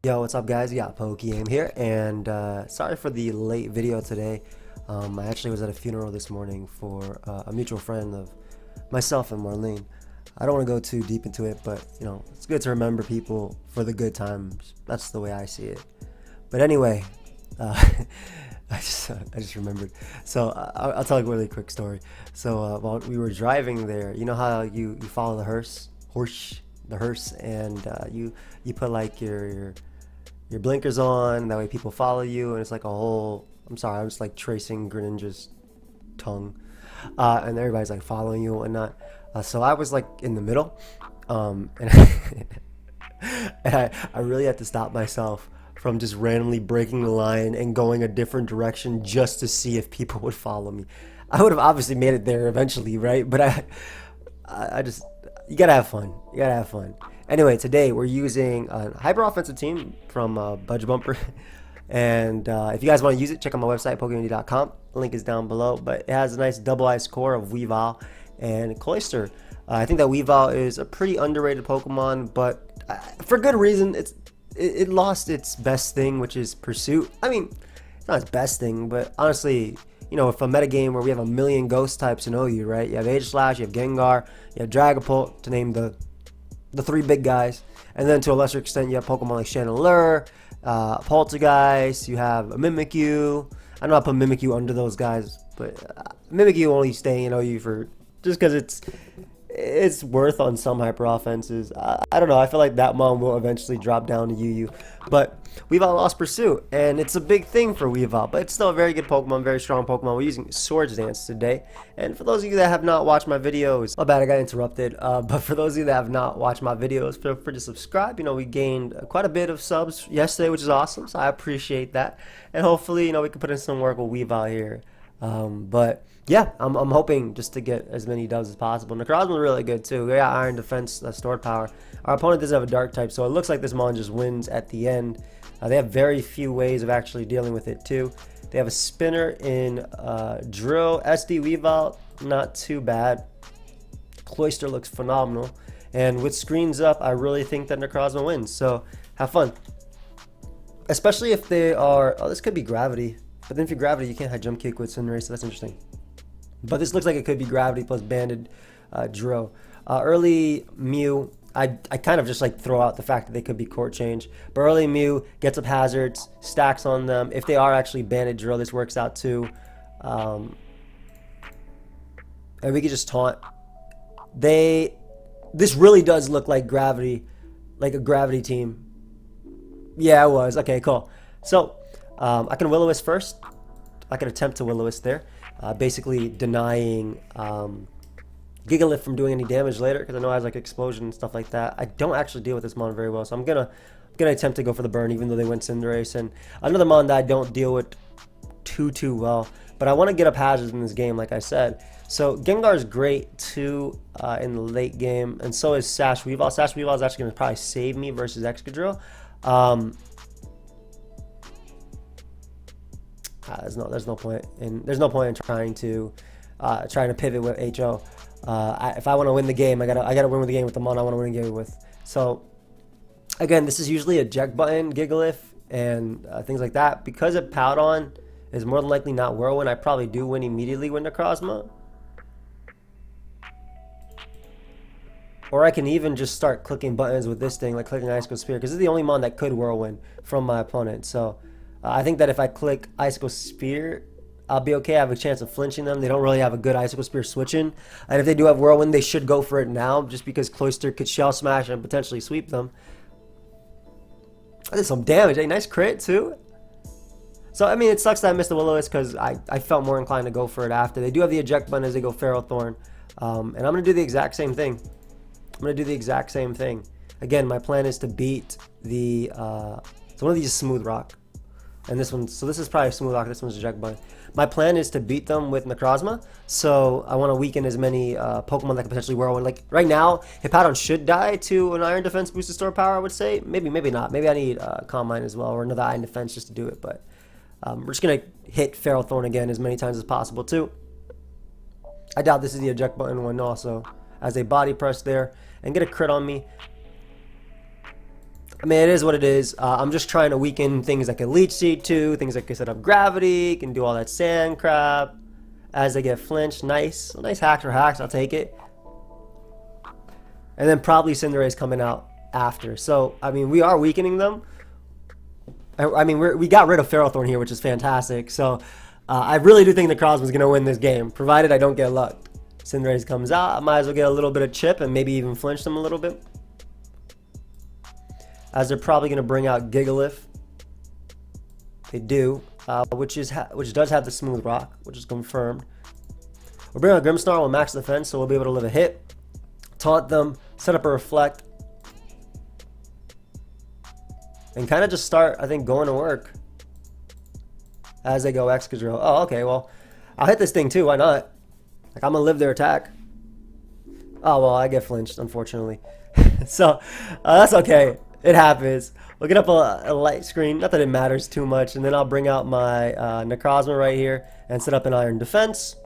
Yo, what's up guys? You got pokeaim here, and sorry for the late video today. I actually was at a funeral this morning for a mutual friend of myself and Marlene. I don't want to go too deep into it, but you know, it's good to remember people for the good times. That's the way I see it. But anyway, I just remembered. So I'll tell you a really quick story. So while we were driving there, you know how you follow the hearse, and you put like your blinkers on, that way people follow you, and it's like a whole, I'm sorry, I'm just like tracing Greninja's tongue, and everybody's like following you and whatnot. So I was like in the middle, and and I really had to stop myself from just randomly breaking the line and going a different direction just to see if people would follow me. I would have obviously made it there eventually, right? But I just, you gotta have fun. You gotta have fun. Anyway, today we're using a hyper offensive team from Budge Bumper. And if you guys want to use it, check out my website, pokeaimMD.com. Link is down below. But it has a nice double ice core of Weavile and Cloyster. I think that Weavile is a pretty underrated Pokemon, but for good reason. It lost its best thing, which is Pursuit. I mean, it's not its best thing, but honestly, you know, if a metagame where we have a million ghost types in OU, right? You have Aegislash, you have Gengar, you have Dragapult, to name the three big guys, and then to a lesser extent you have Pokemon like Chandelure, Poltergeist, you have a Mimikyu. I know I put Mimikyu under those guys, but Mimikyu only staying in OU for just because it's worth on some hyper offenses. I don't know, I feel like that mon will eventually drop down to UU, but Weavile lost Pursuit, and it's a big thing for Weavile, but it's still a very good Pokemon, very strong Pokemon. We're using Swords Dance today, and for those of you that have not watched my videos, my bad, I got interrupted, but for those of you that have not watched my videos, feel free to subscribe. You know, we gained quite a bit of subs yesterday, which is awesome, so I appreciate that, and hopefully, you know, we can put in some work with Weavile here. But yeah, I'm hoping just to get as many dubs as possible. Necrozma's really good too. We got Iron Defense, Stored Power. Our opponent doesn't have a Dark type, so it looks like this mon just wins at the end. They have very few ways of actually dealing with it too. They have a Spinner in Drill. SD Weavile, not too bad. Cloyster looks phenomenal. And with screens up, I really think that Necrozma wins. So have fun. Especially if they are, oh, this could be Gravity. But then if you're Gravity, you can't have Jump Kick with Cinderace, so that's interesting. But this looks like it could be Gravity plus Banded Drill. Early Mew, I kind of just like throw out the fact that they could be court change. But early Mew gets up hazards, stacks on them. If they are actually Banded Drill, this works out too. And we could just taunt. This really does look like Gravity, like a Gravity team. Yeah, it was. Okay, cool. So I can Will-O-Wisp first. I can attempt to Will-O-Wisp there, basically denying Gigalith from doing any damage later, because I know it has like explosion and stuff like that. I don't actually deal with this mon very well, so I'm gonna attempt to go for the burn, even though they went Cinderace. And another mon that I don't deal with too well, but I want to get up hazards in this game, like I said. So Gengar is great too in the late game, and so is Sash Weavile. Sash Weavile is actually gonna probably save me versus Excadrill. There's no point in trying to pivot with HO. If I want to win the game, I gotta win with the game with the mon I want to win the game with. So again, this is usually a eject button Gigalith and things like that. Because it Powdon is more than likely not Whirlwind, I probably do win immediately with Necrozma. Or I can even just start clicking buttons with this thing, like clicking Icicle Spear, because this is the only mon that could Whirlwind from my opponent. So I think that if I click Icicle Spear, I'll be okay. I have a chance of flinching them. They don't really have a good Icicle Spear switching. And if they do have Whirlwind, they should go for it now, just because Cloyster could Shell Smash and potentially sweep them. I did some damage. A nice crit, too. So, I mean, it sucks that I missed the Will-O-Wisp, because I felt more inclined to go for it after. They do have the eject button as they go ferrothorn. And I'm going to do the exact same thing. Again, my plan is to beat the... so one of these is Smooth Rock. And this one, so this is probably Smooth Rock, this one's eject button. My plan is to beat them with Necrozma, so I want to weaken as many Pokemon that can potentially Whirlwind. Like, right now, Hippowdon should die to an Iron Defense boosted Store Power, I would say. Maybe not. Maybe I need Calm Mind as well, or another Iron Defense just to do it. But we're just going to hit Ferrothorn again as many times as possible, too. I doubt this is the eject button one also, as a body press there, and get a crit on me. I mean, it is what it is. I'm just trying to weaken things that can leech seed to, things that can set up gravity, can do all that sand crap. As they get flinched, nice. Nice hacks for hacks, I'll take it. And then probably Cinderace coming out after. So, I mean, we are weakening them. I mean, we got rid of Ferrothorn here, which is fantastic. So, I really do think the Necrozma's going to win this game, provided I don't get luck. Cinderace comes out, I might as well get a little bit of chip and maybe even flinch them a little bit. As they're probably going to bring out Gigalith. They do, which does have the Smooth Rock, which is confirmed. We'll bring out Grimmsnarl with max defense, so we'll be able to live a hit. Taunt them, set up a Reflect. And kind of just start, I think, going to work. As they go Excadrill. Oh, okay, well, I'll hit this thing too, why not? Like, I'm going to live their attack. Oh, well, I get flinched, unfortunately. So, that's okay. It happens. We'll get up a light screen. Not that it matters too much. And then I'll bring out my Necrozma right here and set up an Iron Defense.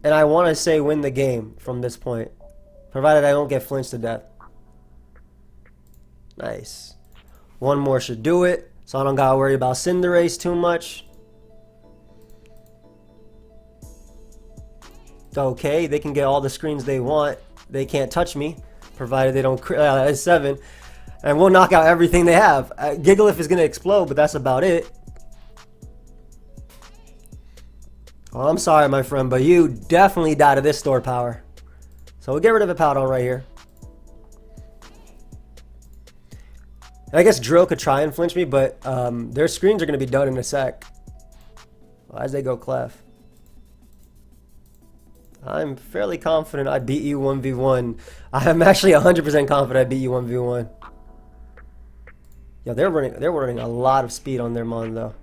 And I want to say win the game from this point. Provided I don't get flinched to death. Nice. One more should do it. So I don't got to worry about Cinderace too much. Okay, they can get all the screens they want. They can't touch me. Provided they don't crit. That's 7. And we'll knock out everything they have. Gigalith is going to explode, but that's about it. Oh, I'm sorry, my friend, but you definitely died of this store power. So we'll get rid of a Powdon right here. I guess Drill could try and flinch me, but their screens are going to be done in a sec. As they go Clef. I'm fairly confident I beat you 1v1. I'm actually 100% confident I beat you 1v1. Yeah, they're running a lot of speed on their Mon though.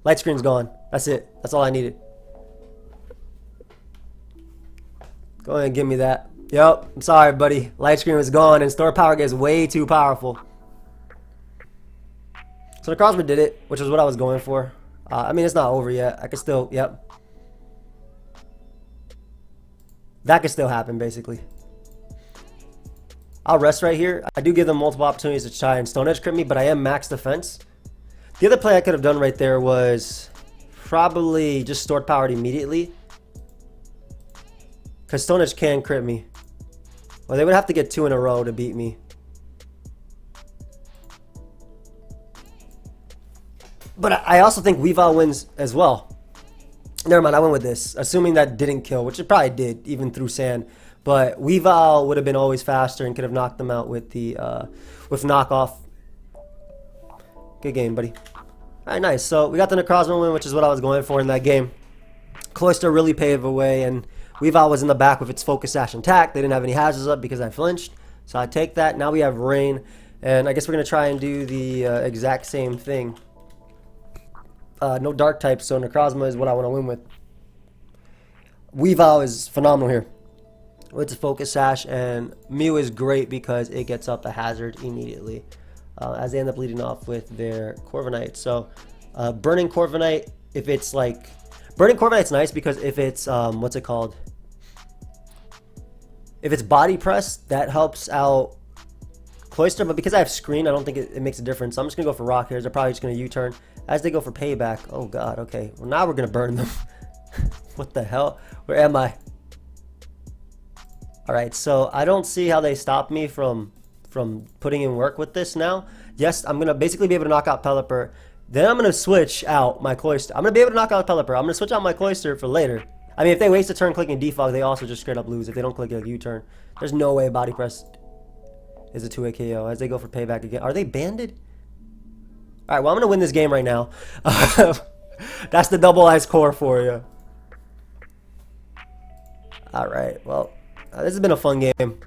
Light screen's gone. That's it. That's all I needed. Go ahead and give me that. Yep, I'm sorry, buddy. Light screen was gone and store power gets way too powerful. So the Necrozma did it, which is what I was going for. I mean, it's not over yet. I can still, yep. That could still happen, basically. I'll rest right here. I do give them multiple opportunities to try and Stone Edge crit me, but I am max defense. The other play I could have done right there was probably just stored powered immediately. Because Stone Edge can crit me. Well, they would have to get 2 in a row to beat me. But I also think Weavile wins as well. Never mind, I went with this. Assuming that didn't kill, which it probably did, even through sand. But Weavile would have been always faster and could have knocked them out with the with knockoff. Good game, buddy. Alright, nice. So we got the Necrozma win, which is what I was going for in that game. Cloyster really paved the way, and Weavile was in the back with its Focus Sash intact. They didn't have any hazards up because I flinched. So I take that. Now we have Rain. And I guess we're going to try and do the exact same thing. No dark types, so Necrozma is what I want to win with. Weavile is phenomenal here with the Focus Sash, and Mew is great because it gets up a hazard immediately as they end up leading off with their Corviknight. So Burning Corviknight, if it's like... Burning Corviknight's nice because if it's, what's it called? If it's Body Press, that helps out Cloyster, but because I have Screen, I don't think it makes a difference. So I'm just going to go for Rock here. They're probably just going to U-turn. As they go for Payback. Oh god, okay. Well, now we're going to burn them. What the hell? Where am I? Alright, so I don't see how they stop me from putting in work with this now. Yes, I'm going to basically be able to knock out Pelipper. Then I'm going to switch out my Cloyster. I'm going to be able to knock out Pelipper. I'm going to switch out my Cloyster for later. I mean, if they waste a turn clicking Defog, they also just straight up lose. If they don't click a U-turn, there's no way Body Press is a 2-hit KO. As they go for Payback again. Are they banded? Alright, well, I'm going to win this game right now. That's the double ice core for you. Alright, well, this has been a fun game.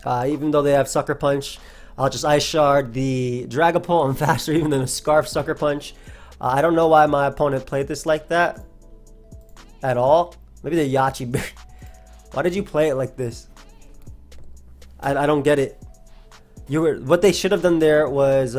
Even though they have Sucker Punch, I'll just Ice Shard the Dragapult. I'm faster even than a Scarf Sucker Punch. I don't know why my opponent played this like that at all. Maybe the Yachi Bear. Why did you play it like this? I don't get it. What they should have done there was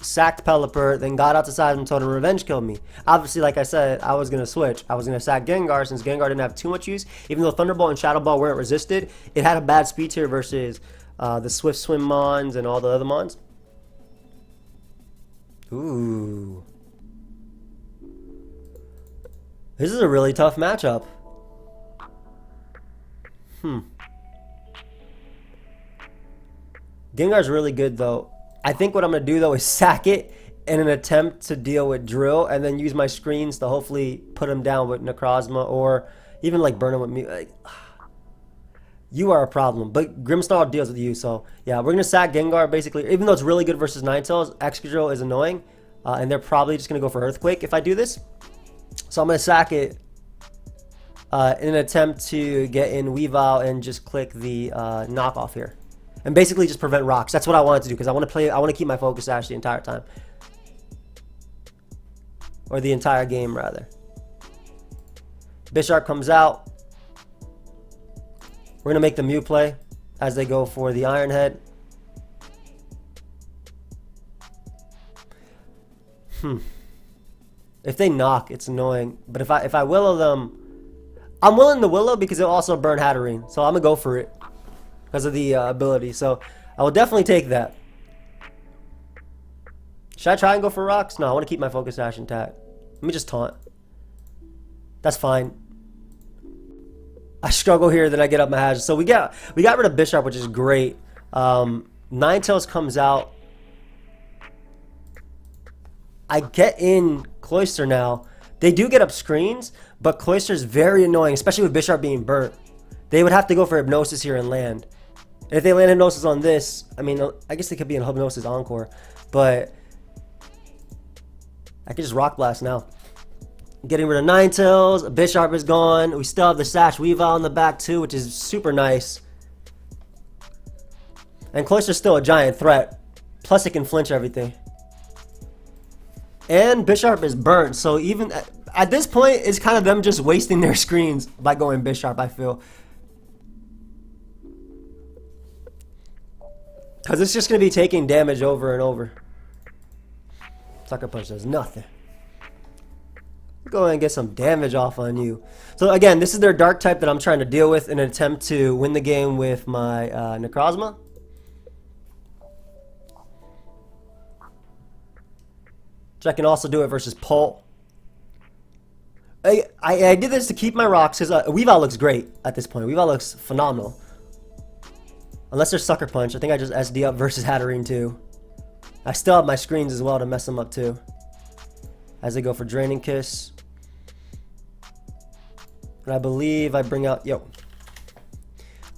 sacked Pelipper, then got out to side and told him revenge killed me. Obviously, like I said, I was going to switch. I was going to sack Gengar since Gengar didn't have too much use. Even though Thunderbolt and Shadow Ball weren't resisted, it had a bad speed tier versus the Swift Swim Mons and all the other Mons. Ooh. This is a really tough matchup. Gengar's really good, though. I think what I'm going to do, though, is sack it in an attempt to deal with Drill, and then use my screens to hopefully put him down with Necrozma, or even, like, burn him with me. Like, you are a problem, but Grimmsnarl deals with you, so, yeah, we're going to sack Gengar, basically. Even though it's really good versus Ninetales, Excadrill is annoying, and they're probably just going to go for Earthquake if I do this. So I'm going to sack it in an attempt to get in Weavile and just click the knockoff here. And basically just prevent rocks. That's what I wanted to do, because I want to keep my Focus Sash the entire time. Or the entire game, rather. Bisharp comes out. We're going to make the Mew play as they go for the Iron Head. If they knock, it's annoying. But if I Willow them, I'm willing to Willow because it'll also burn Hatterene. So I'm going to go for it because of the ability. So I will definitely take that. Should I try and go for rocks? No, I want to keep my Focus Sash intact. Let me just taunt. That's fine. I struggle here, then I get up my hazard. So we got rid of Bisharp, which is great. Ninetales comes out. I get in Cloyster now. They do get up screens, but Cloyster is very annoying, especially with Bisharp being burnt. They would have to go for Hypnosis here and land. And if they land Hypnosis on this, I mean, I guess they could be in Hypnosis Encore, but I could just Rock Blast now. Getting rid of Ninetales, Bisharp is gone. We still have the Sash Weavile in the back too, which is super nice. And Cloyster's still a giant threat. Plus it can flinch everything. And Bisharp is burnt, so even at this point, it's kind of them just wasting their screens by going Bisharp, I feel. Because it's just going to be taking damage over and over. Sucker Punch does nothing. Go ahead and get some damage off on you. So again, this is their Dark type that I'm trying to deal with in an attempt to win the game with my Necrozma. So I can also do it versus Pult. I did this to keep my rocks because Weavile looks great at this point. Weavile looks phenomenal. Unless there's Sucker Punch. I think I just SD up versus Hatterene too. I still have my screens as well to mess them up too. As they go for Draining Kiss. And I believe I bring out...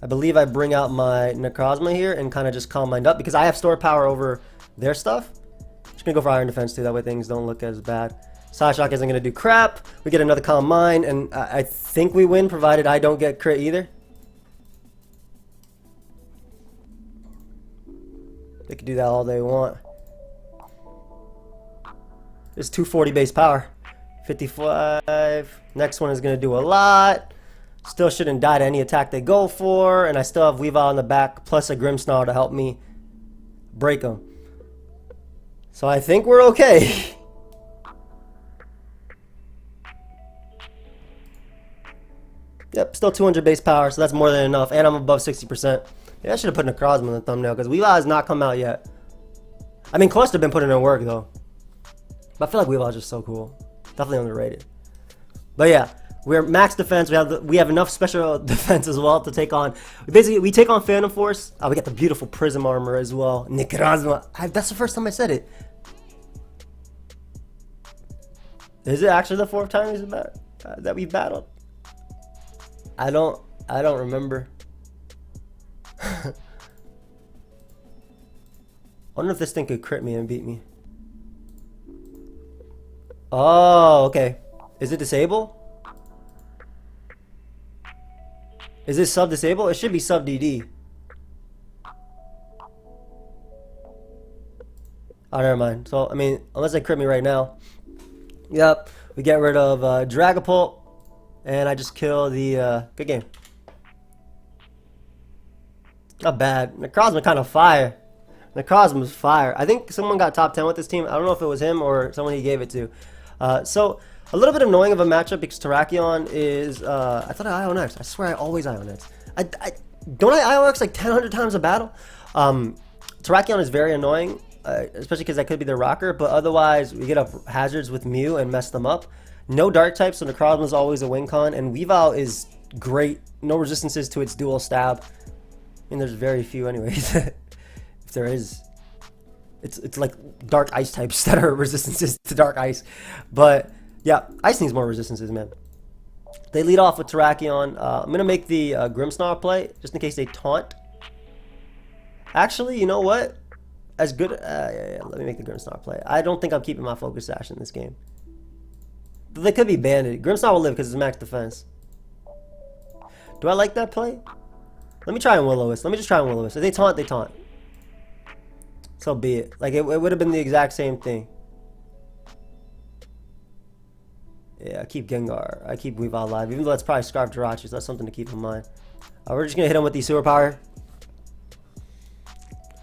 I believe I bring out my Necrozma here and kind of just calm mind up because I have store power over their stuff. Just gonna go for Iron Defense too, that way things don't look as bad. Psyshock isn't gonna do crap. We get another Calm Mind, and I think we win, provided I don't get crit either. They can do that all they want. It's 240 base power. 55. Next one is gonna do a lot. Still shouldn't die to any attack they go for, and I still have Weavile in the back, plus a Grimmsnarl to help me break them. So I think we're okay. Yep, still 200 base power, so that's more than enough, and I'm above 60%. Yeah, I should have put Necrozma in the thumbnail, because Weavile has not come out yet. I mean, Cloyster been putting in work, though. But I feel like Weavile is just so cool. Definitely underrated. But yeah, we're max defense. We have enough special defense as well to take on. We take on Phantom Force. We got the beautiful Prism armor as well. Necrozma. That's the first time I said it. Is it actually the 4th time that we've battled? I don't remember. I wonder if this thing could crit me and beat me. Oh, okay. Is it disable? Is this sub disable? It should be sub DD. Oh, never mind. So, I mean, unless they crit me right now. Yep. We get rid of Dragapult. And I just kill the... good game. Not bad. Necrozma kind of fire. Necrozma's fire. I think someone got top 10 with this team. I don't know if it was him or someone he gave it to. So a little bit annoying of a matchup because Terrakion is. I thought I Ion X. I swear I always Ion X. Don't I Ion X like 100 times a battle? Terrakion is very annoying, especially because that could be their rocker. But otherwise, we get up hazards with Mew and mess them up. No dark types, so Necrozma is always a win con, and Weavile is great. No resistances to its dual stab. I mean, there's very few anyways. If there is, it's like dark ice types that are resistances to dark ice. But yeah, ice needs more resistances, man. They lead off with Terrakion. I'm gonna make the Grimmsnarl play just in case they taunt. Actually, you know what? As good. Yeah, let me make the Grimmsnarl play. I don't think I'm keeping my Focus Sash in this game. They could be banded. Grimmsnarl will live because it's max defense. Do I like that play? Let me try and Will-O-Wisp. Let me just try and Will-O-Wisp. If they taunt, they taunt. So be it. Like, it would have been the exact same thing. Yeah, I keep Gengar. I keep Weavile alive. Even though that's probably Scarf Jirachi, so that's something to keep in mind. We're just going to hit him with the Sewer Power.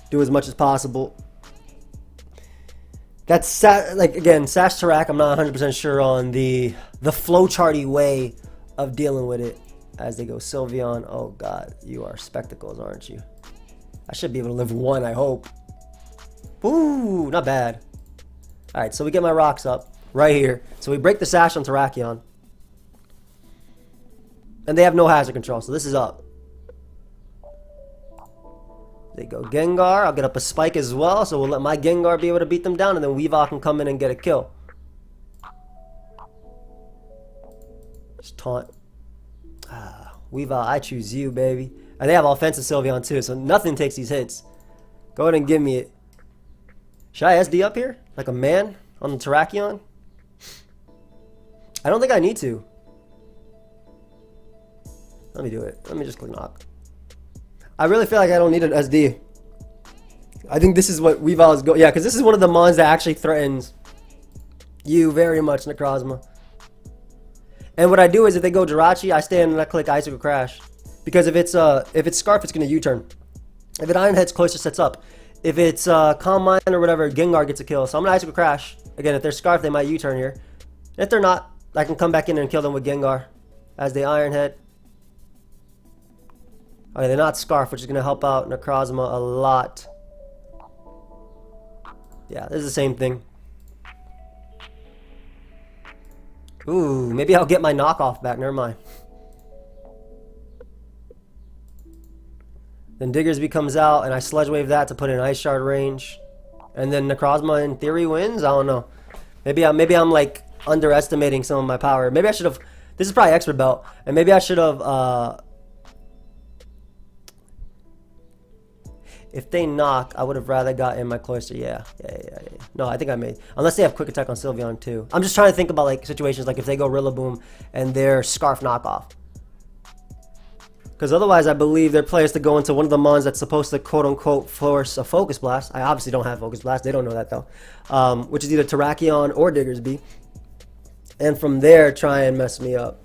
Do as much as possible. That's, like, again, Sash Tarak, I'm not 100% sure on the flowcharty way of dealing with it. As they go Sylveon. Oh, God. You are spectacles, aren't you? I should be able to live one, I hope. Ooh, not bad. Alright, so we get my rocks up right here. So we break the Sash on Terrakion. And they have no hazard control, so this is up. They go Gengar. I'll get up a Spike as well, so we'll let my Gengar be able to beat them down, and then Weavile can come in and get a kill. Just taunt. Weavile, I choose you, baby. And they have offensive Sylveon too, so nothing takes these hits. Go ahead and give me it. Should I SD up here? Like a man on the Terrakion? I don't think I need to. Let me do it. Let me just click knock. I really feel like I don't need an SD. I think this is what Weavile is going. Yeah, because this is one of the mons that actually threatens you very much, Necrozma. And what I do is if they go Jirachi, I stand and I click Icicle Crash. Because if it's Scarf, it's going to U-turn. If it Iron Heads, Cloyster sets up. If it's Calm Mind or whatever, Gengar gets a kill. So I'm going to Icicle Crash. Again, if they're Scarf, they might U-turn here. If they're not, I can come back in and kill them with Gengar as they Iron Head. Okay, they're not Scarf, which is going to help out Necrozma a lot. Yeah, this is the same thing. Ooh, maybe I'll get my knockoff back. Never mind. Then Diggersby comes out, and I Sludge Wave that to put in Ice Shard range. And then Necrozma, in theory, wins? I don't know. Maybe I'm like, underestimating some of my power. Maybe I should have... This is probably Expert Belt. And maybe I should have... If they knock, I would have rather gotten my Cloyster. Yeah. No, I think I made. Unless they have Quick Attack on Sylveon too. I'm just trying to think about like situations like if they go Rillaboom and they're Scarf knockoff. Because otherwise, I believe their players to go into one of the mons that's supposed to quote unquote force a Focus Blast. I obviously don't have Focus Blast. They don't know that though. Which is either Terrakion or Diggersby. And from there, try and mess me up.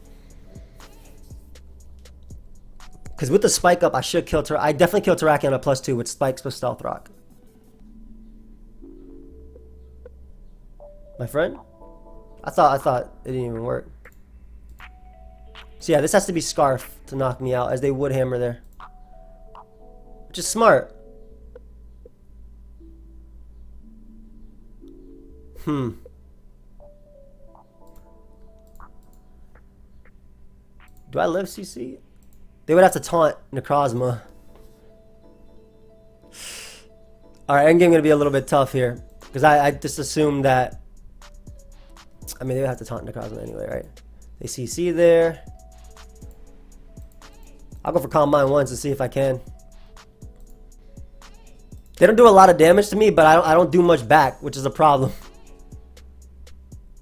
Because with the Spike up, I should kill I definitely kill Terrakion at +2 with Spikes plus Stealth Rock. My friend? I thought it didn't even work. So yeah, this has to be Scarf to knock me out, as they would Hammer there. Which is smart. Do I live CC? They would have to taunt Necrozma. Alright, endgame going to be a little bit tough here. Because I just assumed that... I mean, they would have to taunt Necrozma anyway, right? They CC there. I'll go for Calm Mind once to see if I can. They don't do a lot of damage to me, but I don't do much back, which is a problem.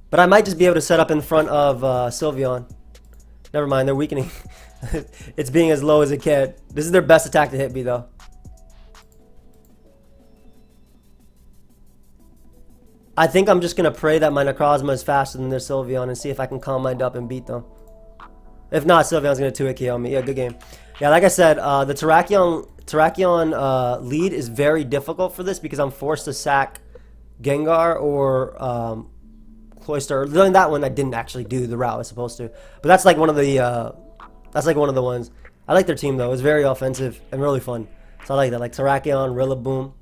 But I might just be able to set up in front of Sylveon. Never mind, they're weakening. It's being as low as it can. This is their best attack to hit me, though. I think I'm just going to pray that my Necrozma is faster than their Sylveon and see if I can Calm Mind up and beat them. If not, Sylveon's going to 2-hit KO me. Yeah, good game. Yeah, like I said, the Terrakion Terrakion lead is very difficult for this because I'm forced to sack Gengar or Cloyster. Then that one I didn't actually do the route I was supposed to. But that's like one of the ones. I like their team though. It's very offensive and really fun. So I like that. Like Terrakion, Rillaboom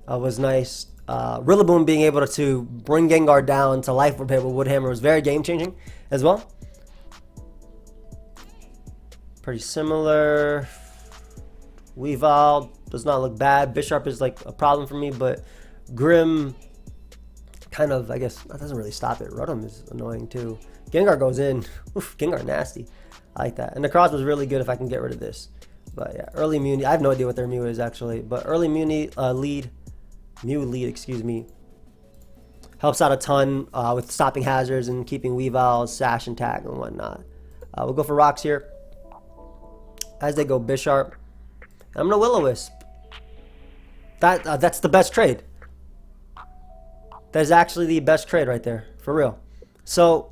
was nice. Rillaboom being able to bring Gengar down to life with Wood Hammer was very game changing as well. Pretty similar. Weavile does not look bad. Bisharp is like a problem for me, but Grim kind of, I guess, that doesn't really stop it. Rotom is annoying too. Gengar goes in. Oof, Gengar nasty. I like that. And the cross was really good if I can get rid of this. But yeah, early Muni. I have no idea what their Mew is actually, but early Muni Mew lead, excuse me, helps out a ton with stopping hazards and keeping Weavile's sash intact and whatnot. We'll go for rocks here. As they go Bisharp. I'm gonna Will-O-Wisp. That's the best trade. That is actually the best trade right there, for real. So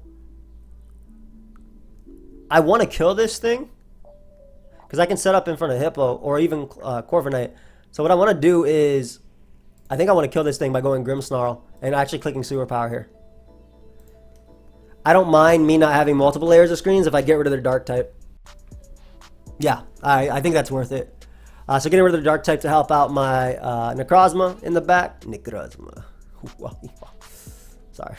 I want to kill this thing because I can set up in front of Hippo or even Corviknight. So what I want to do is, I think I want to kill this thing by going Grimmsnarl and actually clicking Superpower here. I don't mind me not having multiple layers of screens if I get rid of their Dark type. Yeah, I think that's worth it. So getting rid of the Dark type to help out my Necrozma in the back. Necrozma. Sorry.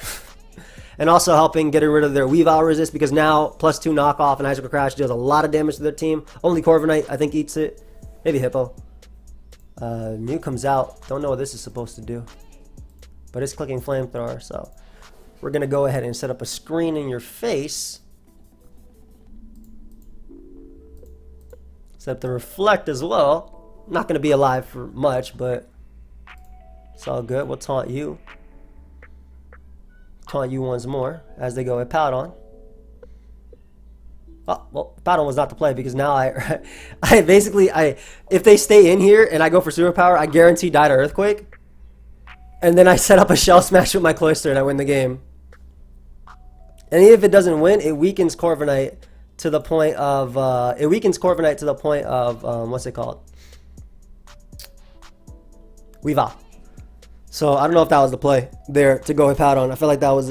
And also helping getting rid of their Weavile resist because now +2 knockoff and Icicle Crash deals a lot of damage to their team. Only Corviknight, I think, eats it. Maybe Hippo. Mew comes out. Don't know what this is supposed to do. But it's clicking Flamethrower, so we're going to go ahead and set up a screen in your face. Set up the Reflect as well. Not going to be alive for much, but it's all good. We'll taunt you. Taunt you once more as they go with Powdon. Oh, well, Powdon was not the play because now I basically, if they stay in here and I go for Superpower, I guarantee die to Earthquake. And then I set up a Shell Smash with my Cloyster and I win the game. And even if it doesn't win, it weakens Corviknight to the point of, what's it called? Weavile. So I don't know if that was the play there to go with Powdon. I feel like that was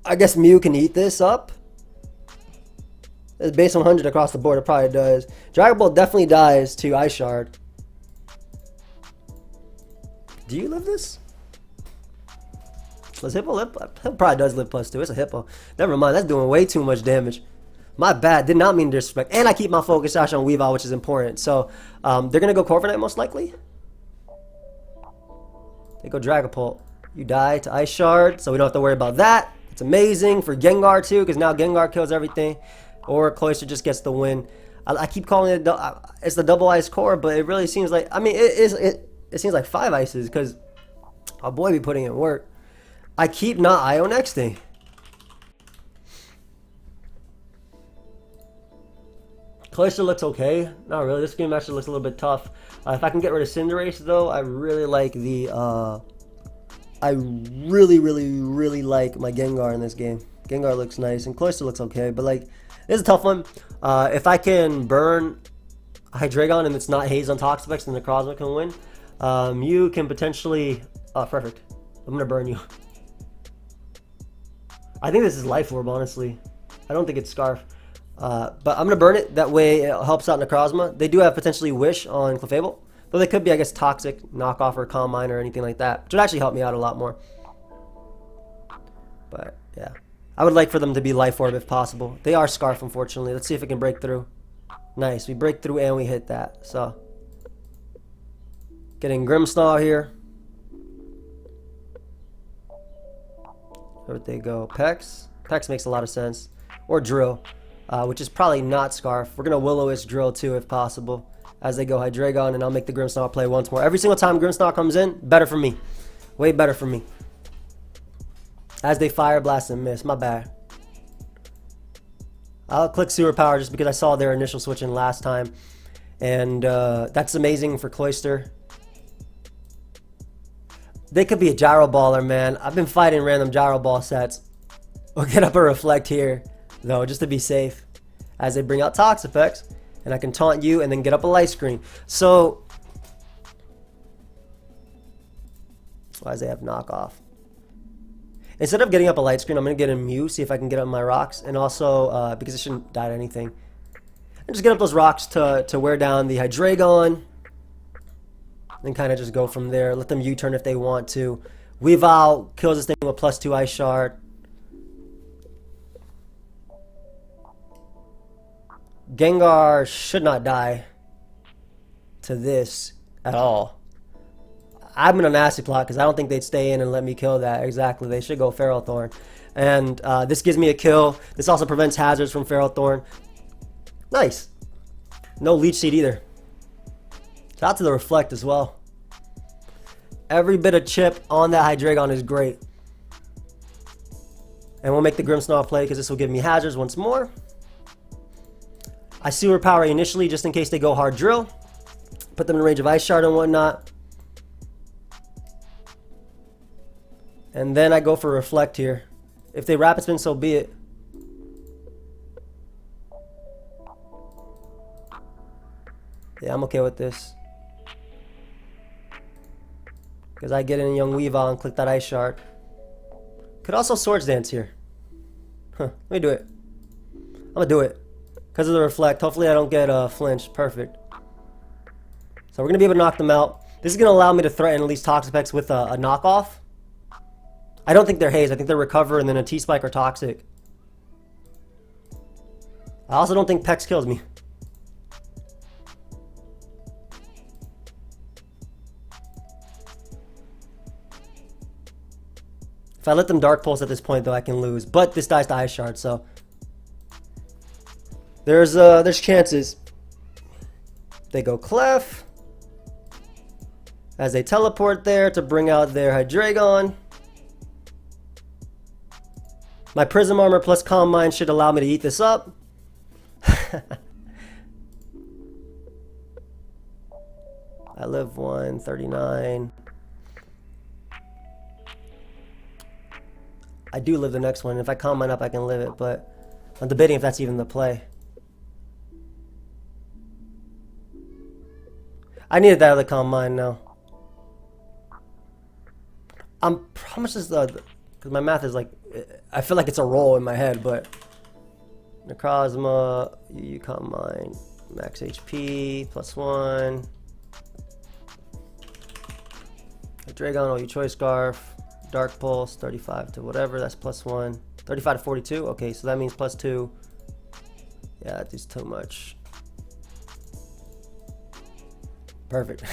I guess Mew can eat this up. It's based on 100 across the board. It probably does. Dragon Ball definitely dies to Ice Shard. Do you live this? Does Hippo live? Hippo probably does live +2. It's a Hippo. Never mind. That's doing way too much damage. My bad. Did not mean to disrespect. And I keep my focus sash on Weavile, which is important. So they're going to go Corviknight most likely. They go Dragapult. You die to Ice Shard, so we don't have to worry about that. It's amazing for Gengar too, because now Gengar kills everything. Or Cloyster just gets the win. I keep calling it it's the double ice core, but it really seems like, I mean, it seems like 5 ices because our boy be putting in work. I keep not IO nexting. Cloyster looks okay. Not really. This game actually looks a little bit tough. If I can get rid of Cinderace though, I really like the I really like my Gengar in this game. Gengar looks nice and Cloyster looks okay, but like this is a tough one. If I can burn Hydreigon and it's not Haze on Toxapex, then the Necrozma can win. You can potentially perfect. I'm gonna burn you. I think this is Life Orb, honestly. I don't think it's Scarf. But I'm gonna burn it. That way it helps out Necrozma. They do have potentially Wish on Clefable. Though they could be, I guess, Toxic, Knockoff, or Calm Mind or anything like that. Which would actually help me out a lot more. But yeah. I would like for them to be Life Orb if possible. They are Scarf, unfortunately. Let's see if it can break through. Nice. We break through and we hit that. So getting Grimmsnarl here. Where'd they go? Pex? Pex makes a lot of sense. Or Drill. Which is probably not Scarf. We're going to Will-O-Wisp Drill too if possible. As they go Hydreigon, and I'll make the Grimmsnarl play once more. Every single time Grimmsnarl comes in, better for me. Way better for me. As they Fire Blast and miss. My bad. I'll click Superpower just because I saw their initial switch in last time. And that's amazing for Cloyster. They could be a Gyro Baller, man. I've been fighting random Gyro Ball sets. We'll get up a Reflect here, though, just to be safe. As they bring out Toxapex. and I can taunt you and then get up a light screen. So why does they have knockoff? Instead of getting up a light screen, I'm going to get a Mew, see if I can get up my rocks, and also because it shouldn't die to anything, and just get up those rocks to wear down the Hydreigon, and kind of just go from there. Let them U-turn if they want to. Weavile kills this thing with +2 Ice Shard. Gengar should not die to this at all. I'm in a nasty plot because I don't think they'd stay in and let me kill that. Exactly. They should go Ferrothorn. And this gives me a kill. This also prevents hazards from Ferrothorn. Nice. No Leech Seed either. Shout out to the Reflect as well. Every bit of chip on that Hydreigon is great. And we'll make the Grimmsnarl play because this will give me hazards once more. I Sewer Power initially just in case they go Hard Drill. Put them in range of Ice Shard and whatnot. And then I go for Reflect here. If they Rapid Spin, so be it. Yeah, I'm okay with this. Because I get in Young Weavile and click that Ice Shard. Could also Swords Dance here. Huh, let me do it. I'm going to do it. Because of the Reflect. Hopefully I don't get flinched. Perfect. So we're going to be able to knock them out. This is going to allow me to threaten at least Toxapex with a knockoff. I don't think they're Haze. I think they're Recover and then a T-Spike or Toxic. I also don't think Pex kills me. If I let them Dark Pulse at this point, though, I can lose. But this dies to Ice Shard, so there's chances. They go Clef as they teleport there to bring out their Hydreigon. My Prism Armor plus Calm Mind should allow me to eat this up. I live 139. I do live the next one. If I Calm Mind up, I can live it, but I'm debating if that's even the play. I needed that other Calm Mind now. How much is the... Because my math is like... I feel like it's a roll in my head, but... Necrozma, you Calm Mind, max HP, +1. Dragon, oh, you Choice Scarf. Dark Pulse, 35 to whatever, that's +1. 35 to 42, okay, so that means +2. Yeah, that is too much. Perfect.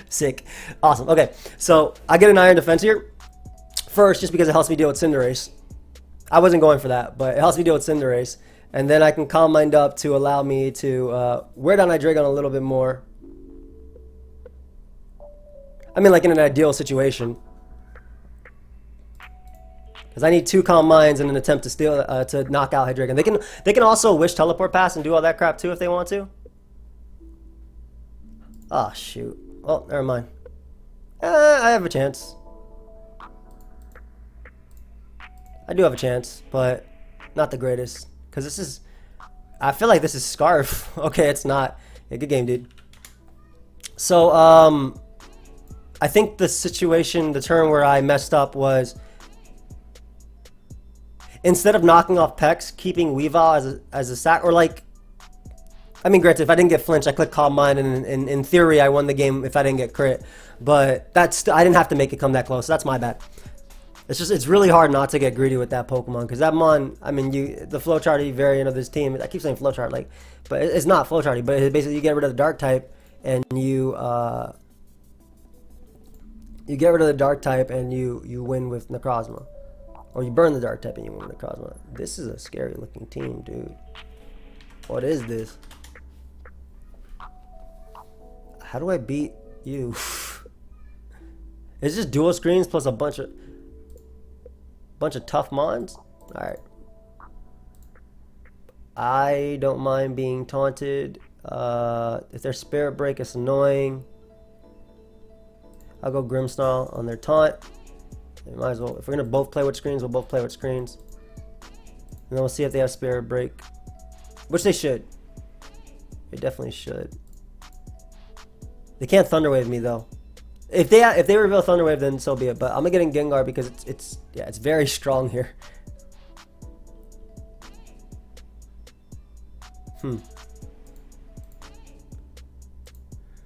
Sick. Awesome. Okay, so I get an Iron Defense here. First, just because it helps me deal with Cinderace. I wasn't going for that, but it helps me deal with Cinderace. And then I can Calm Mind up to allow me to wear down Hydreigon a little bit more. I mean, like in an ideal situation. Because I need 2 Calm Minds in an attempt to steal to knock out Hydreigon. They can also Wish Teleport Pass and do all that crap too if they want to. Oh shoot. Oh, never mind. I have a chance. I do have a chance, but not the greatest. Because this is... I feel like this is Scarf. Okay, it's not. Yeah, good game, dude. So, I think the situation, the turn where I messed up was... Instead of knocking off Pex, keeping Weavile as a sack, or like... I mean, granted, if I didn't get flinched, I clicked Calm Mind, and in theory, I won the game if I didn't get crit. But that's... I didn't have to make it come that close, so that's my bad. It's really hard not to get greedy with that Pokemon, because that Mon, I mean, the Flowcharty variant of this team, I keep saying Flowchart, like, but it's not Flowcharty, but it's basically you get rid of the Dark type, and you get rid of the Dark type, and you win with Necrozma. Or you burn the Dark type, and you win with Necrozma. This is a scary looking team, dude. What is this? How do I beat you? It's just dual screens plus a bunch of tough mons. All right. I don't mind being taunted. If their Spirit Break is annoying, I'll go Grimmsnarl on their taunt. They might as well. If we're gonna both play with screens, we'll both play with screens, and then we'll see if they have Spirit Break, which they should. They definitely should. They can't Thunder Wave me though. If they reveal Thunder Wave, then so be it. But I'm gonna get in Gengar because it's very strong here.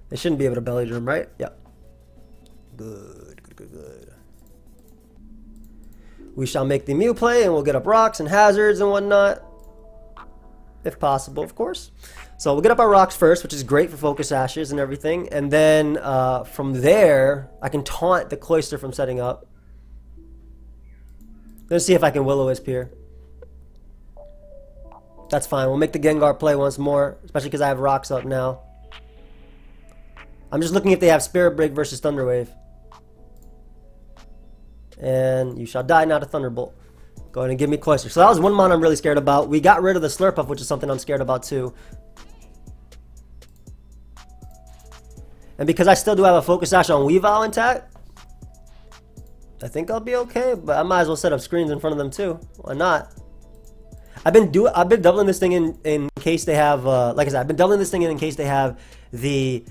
They shouldn't be able to Belly Drum, right? Yep. Good, good, good, good. We shall make the Mew play, and we'll get up rocks and hazards and whatnot, if possible, of course. So we'll get up our rocks first, which is great for focus ashes and everything, and then from there I can taunt the Cloyster from setting up. Let's see if I can Will-O-Wisp here. That's fine. We'll make the Gengar play once more, especially because I have rocks up now. I'm just looking if they have Spirit Break versus Thunder Wave. And you shall die, not a Thunderbolt. Go ahead and give me Cloyster. So that was one mon I'm really scared about. We got rid of the Slurpuff, which is something I'm scared about too. And because I still do have a Focus Sash on Weavile intact, I think I'll be okay. But I might as well set up screens in front of them too. Why not? I've been doubling this thing in case they have, like I said, I've been doubling this thing in case they have the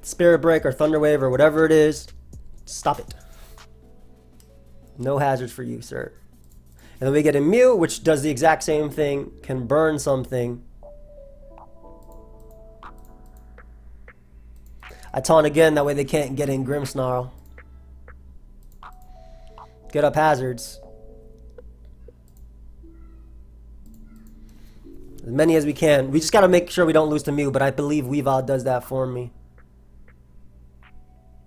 Spirit Break or Thunder Wave or whatever it is. Stop it. No hazards for you, sir. And then we get a Mew, which does the exact same thing, can burn something. I taunt again, that way they can't get in Grimmsnarl. Get up hazards. As many as we can. We just gotta make sure we don't lose to Mew, but I believe Weavile does that for me.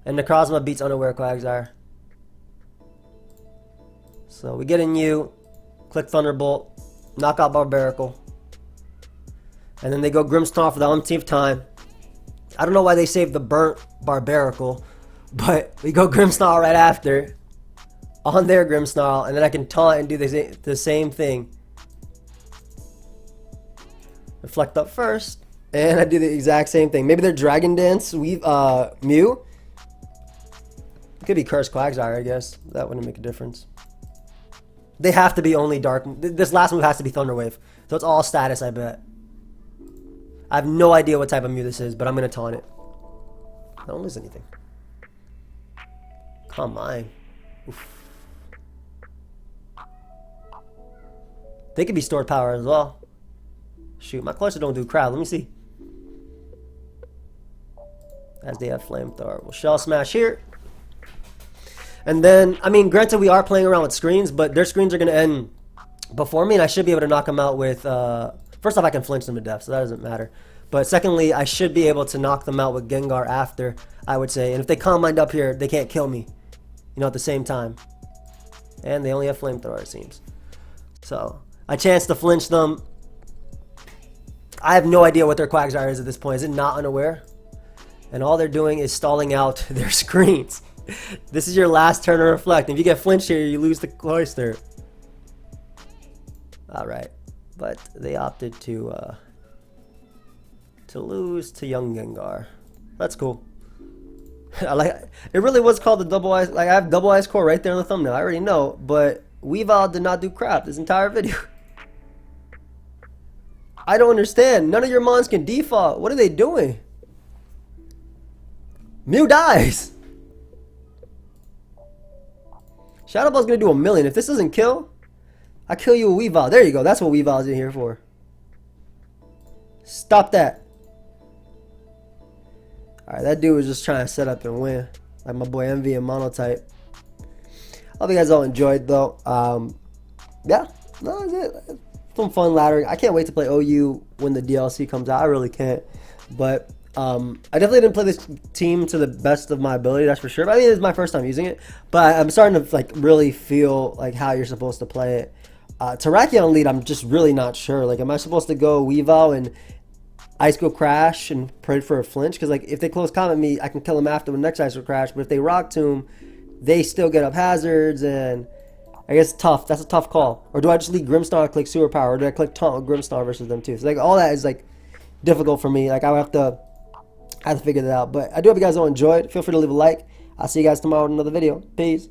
And Necrozma beats Unaware Quagsire. So we get in you, click Thunderbolt, knock out Barbaracle. And then they go Grimmsnarl for the umpteenth time. I don't know why they saved the burnt Barbaracle, but we go Grimmsnarl right after. On their Grimmsnarl, and then I can taunt and do the same thing. Reflect up first, and I do the exact same thing. Maybe they're Dragon Dance, Mew. It could be Curse Quagsire, I guess. That wouldn't make a difference. They have to be only Dark. This last move has to be Thunder Wave. So it's all status, I bet. I have no idea what type of Mew this is, but I'm going to taunt it. I don't lose anything. Come on. Oof. They could be stored power as well. Shoot, my Cloyster don't do crap. Let me see. As they have Flamethrower. We'll Shell Smash here. And then, I mean, granted we are playing around with screens, but their screens are going to end before me, and I should be able to knock them out with... first off, I can flinch them to death, so that doesn't matter. But secondly, I should be able to knock them out with Gengar after, I would say. And if they Calm Mind up here, they can't kill me, you know, at the same time. And they only have Flamethrower, it seems. So, I chance to flinch them. I have no idea what their Quagsire is at this point. Is it not Unaware? And all they're doing is stalling out their screens. This is your last turn to reflect. If you get flinched here, you lose the Cloyster. Alright. But they opted to lose to young Gengar. That's cool. I like it. Really was called the double ice. Like I have double ice core right there on the thumbnail. I already know, but Weavile did not do crap this entire video. I don't understand. None of your mons can default. What are they doing? Mew dies. Shadow Ball's gonna do 1,000,000. If this doesn't kill, I kill you with Weavile. There you go. That's what Weavile's in here for. Stop that. Alright, that dude was just trying to set up and win. Like my boy MV and Monotype. I hope you guys all enjoyed though. Yeah. No, that's it. Some fun laddering. I can't wait to play OU when the DLC comes out. I really can't. But I definitely didn't play this team to the best of my ability, that's for sure. But I mean, it's my first time using it. But I'm starting to like really feel like how you're supposed to play it. Terrakion lead, I'm just really not sure. Like, am I supposed to go Weavile and Ice Go Crash and pray for a flinch? Because like, if they close combat me, I can kill them after the next Ice Go Crash. But if they Rock Tomb, they still get up hazards, and I guess it's tough. That's a tough call. Or do I just leave Grimmsnarl and click Sewer Power? Or do I click Taunt with Grimmsnarl versus them too? So like, all that is like difficult for me. Like, I have to figure that out. But I do hope you guys all enjoyed. Feel free to leave a like. I'll see you guys tomorrow with another video. Peace.